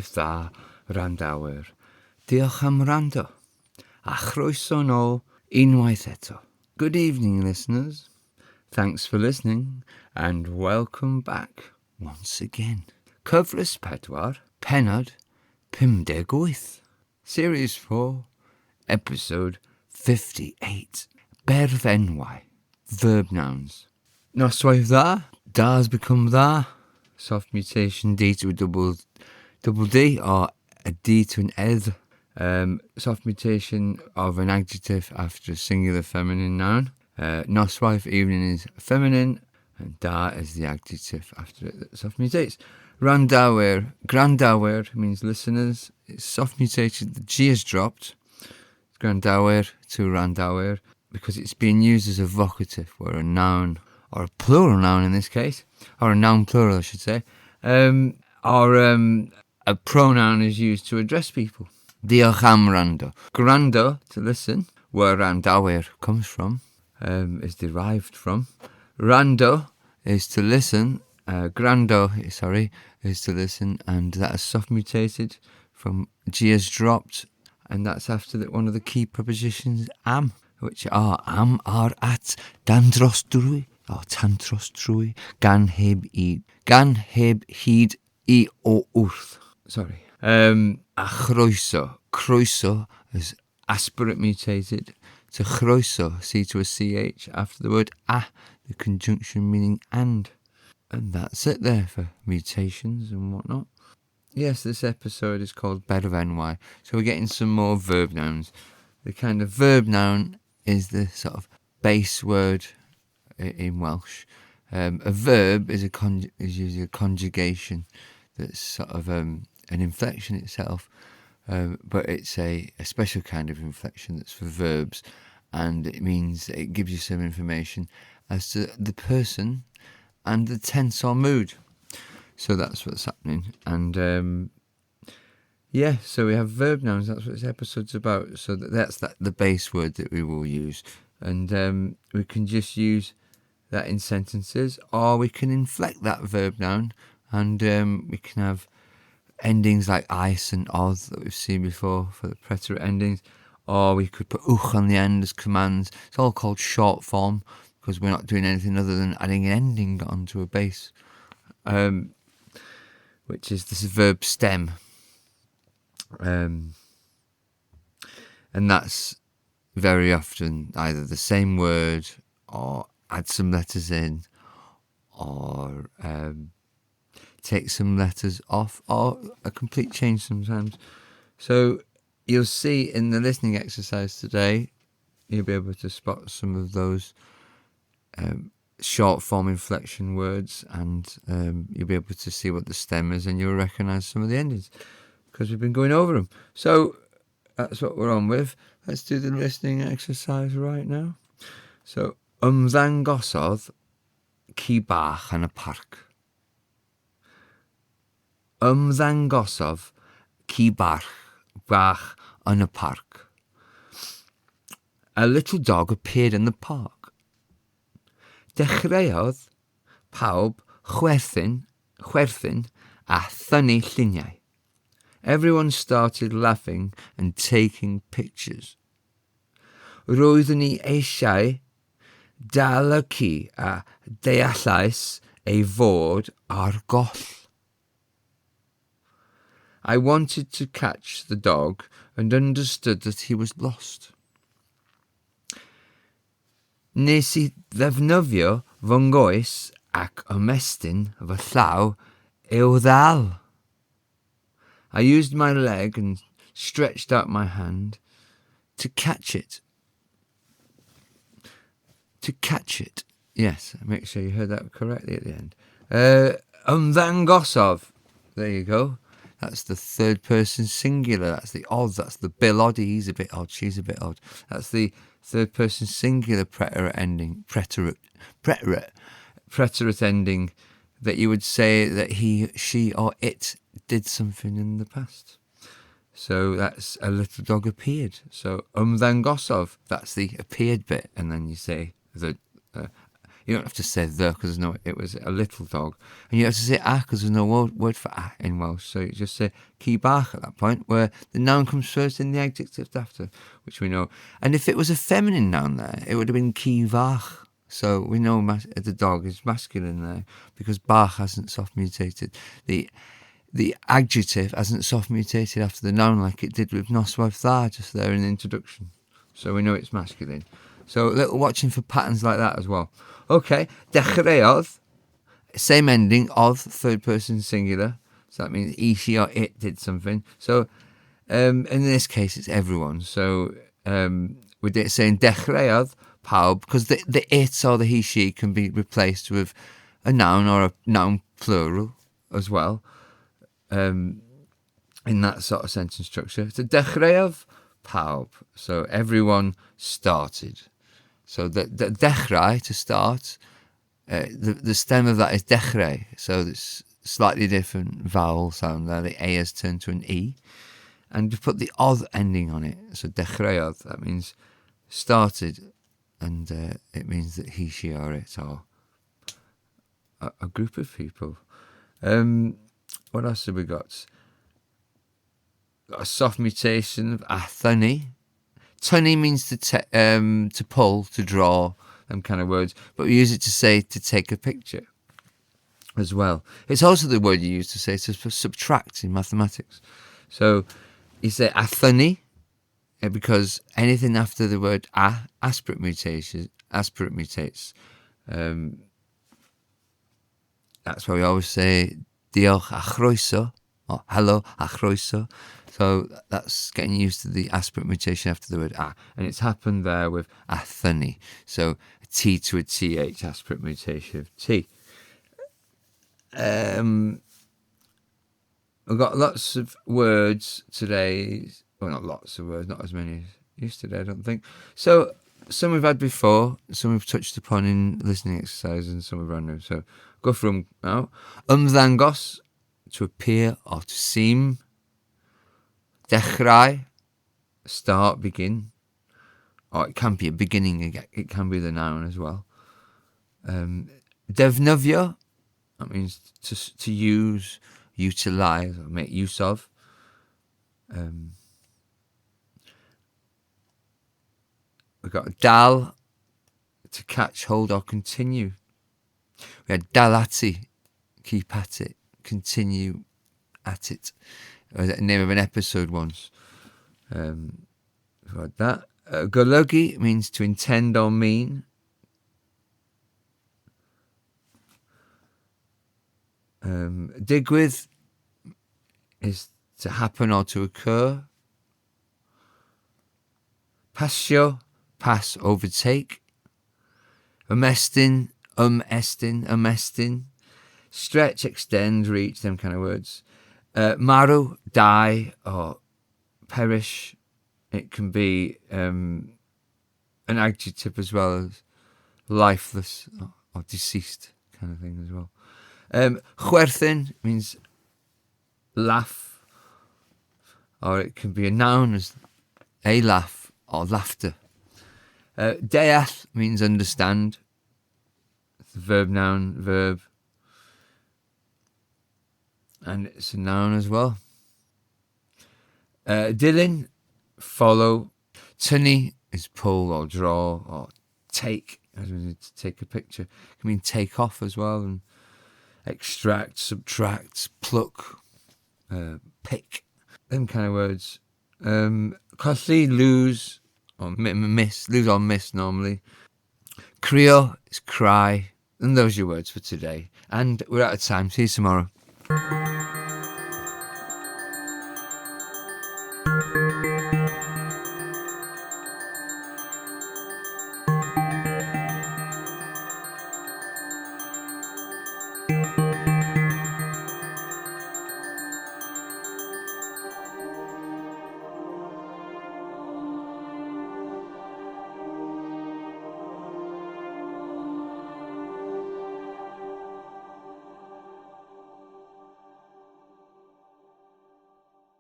Noswaith dda, Wrandawyr. Diolch am wrando. A chroeso nôl, unwaith eto. Good evening, listeners. Thanks for listening, and welcome back once again. Cyfres pedwar, pennod 58. Series 4, episode 58. Berfenwau, Verb-Nouns. Noswaith dda, da's become dda. Soft mutation D to a double D, or a D to an eth. Soft mutation of an adjective after a singular feminine noun. Noswaith, evening, is feminine, and da is the adjective after it that soft mutates. Wrandawyr means listeners. It's soft mutated, the G is dropped. Wrandawyr to Wrandawyr, because it's being used as a vocative, where a noun, or a plural noun in this case, or a noun plural I should say, or a pronoun is used to address people. Diolch am wrando. Wrando, to listen, where Wrandawyr comes from, is derived from. Wrando is to listen. Wrando, is to listen, and that is soft mutated from G is dropped, and that's after one of the key prepositions am, which are am, are, at, dan dros drwy, or tan dros drwy, gan heb hyd I o wrth. Sorry. A chroeso. Chroeso is aspirate mutated to chroeso, C to a CH, after the word a, the conjunction meaning and. And that's it there for mutations and whatnot. Yes, this episode is called Berfenwau, so we're getting some more verb nouns. The kind of verb noun is the sort of base word in Welsh. A verb is usually a conjugation that's sort of an inflection itself, but it's a special kind of inflection that's for verbs, and it means it gives you some information as to the person and the tense or mood. So that's what's happening. And so we have verb nouns. That's what this episode's about. So that's the base word that we will use, and we can just use that in sentences, or we can inflect that verb noun, and we can have endings like ice and oth that we've seen before for the preterite endings, or we could put uch on the end as commands. It's all called short form, because we're not doing anything other than adding an ending onto a base, which is this verb stem. And that's very often either the same word, or add some letters in, or take some letters off, or a complete change sometimes. So you'll see in the listening exercise today, you'll be able to spot some of those short form inflection words, and you'll be able to see what the stem is, and you'll recognise some of the endings because we've been going over them. So that's what we're on with. Let's do the listening exercise right now. So, ymddangosodd ci bach yn y parc. Ymddangosodd ci bach yn y parc. A little dog appeared in the park. Dechreuodd pawb chwerthin a thynnu lluniau. Everyone started laughing and taking pictures. Roeddwn ni eisiau dal y ci a deallais ei fod ar goll. I wanted to catch the dog and understood that he was lost. Nes I ddefnyddio fy ngoes ac ymestyn fy llaw i'w ddal. I used my leg and stretched out my hand to catch it. To catch it. Yes, make sure you heard that correctly at the end. Ymddangosodd. There you go. That's the third person singular. That's the odd. That's the Bill Oddie. He's a bit odd. She's a bit odd. That's the third person singular preterite ending. Preterite ending that you would say that he, she, or it did something in the past. So that's a little dog appeared. So ymddangosodd, that's the appeared bit, and then you say the You don't have to say the because it was a little dog. And you have to say because there's no word for in Welsh. So you just say ci bach at that point, where the noun comes first and the adjective after, which we know. And if it was a feminine noun there, it would have been ci fach. So we know the dog is masculine there because bach hasn't soft mutated. The adjective hasn't soft mutated after the noun like it did with Noswaith just there in the introduction. So we know it's masculine. So a little watching for patterns like that as well. Okay, dechreuodd, same ending, odd, third person singular. So that means he, she or it did something. So in this case it's everyone. So we're saying dechreuodd pawb, because the it or the he, she can be replaced with a noun or a noun plural as well. In that sort of sentence structure. So dechreuodd pawb. So everyone started. So the dechrau, to start, the stem of that is dechrau. So it's slightly different vowel sound there. The A has turned to an E. And you put the odd ending on it. So dechreuodd, that means started. And it means that he, she or it are a group of people. What else have we got? Got a soft mutation of athony. Tunny means to pull, to draw, them kind of words. But we use it to say to take a picture as well. It's also the word you use to say to subtract in mathematics. So you say athony because anything after the word aspirate mutates. That's why we always say Diolch a chroeso, or hello a chroeso. So that's getting used to the aspirate mutation after the word and it's happened there with athony. So a T to a TH, aspirate mutation of T. We've got lots of words today. Well, not lots of words, not as many as yesterday, I don't think. So some we've had before, some we've touched upon in listening exercises, and some we've random. So go for them now. Ymddangos, to appear or to seem. Dechrau, start, begin. Or it can be a beginning, it can be the noun as well. Defnyddio, that means to use, utilise, or make use of. We've got dal, to catch, hold, or continue. We had dalati, keep at it, continue at it. The name of an episode once. We've had that. Golygu means to intend or mean. Digwydd is to happen or to occur. Pasio, pass, overtake. Umestyn, umestyn. Stretch, extend, reach, them kind of words. Marw, die, or perish. It can be an adjective as well as lifeless or deceased kind of thing as well. Chwerthin means laugh, or it can be a noun as a laugh or laughter. Deall means understand. It's a verb, noun, verb. And it's a noun as well. Dilyn, follow. Tunny is pull or draw or take, as in to take a picture. It can mean take off as well, and extract, subtract, pluck, pick, them kind of words. Colli, lose or miss, lose or miss normally. Creo is cry, and those are your words for today. And we're out of time. See you tomorrow.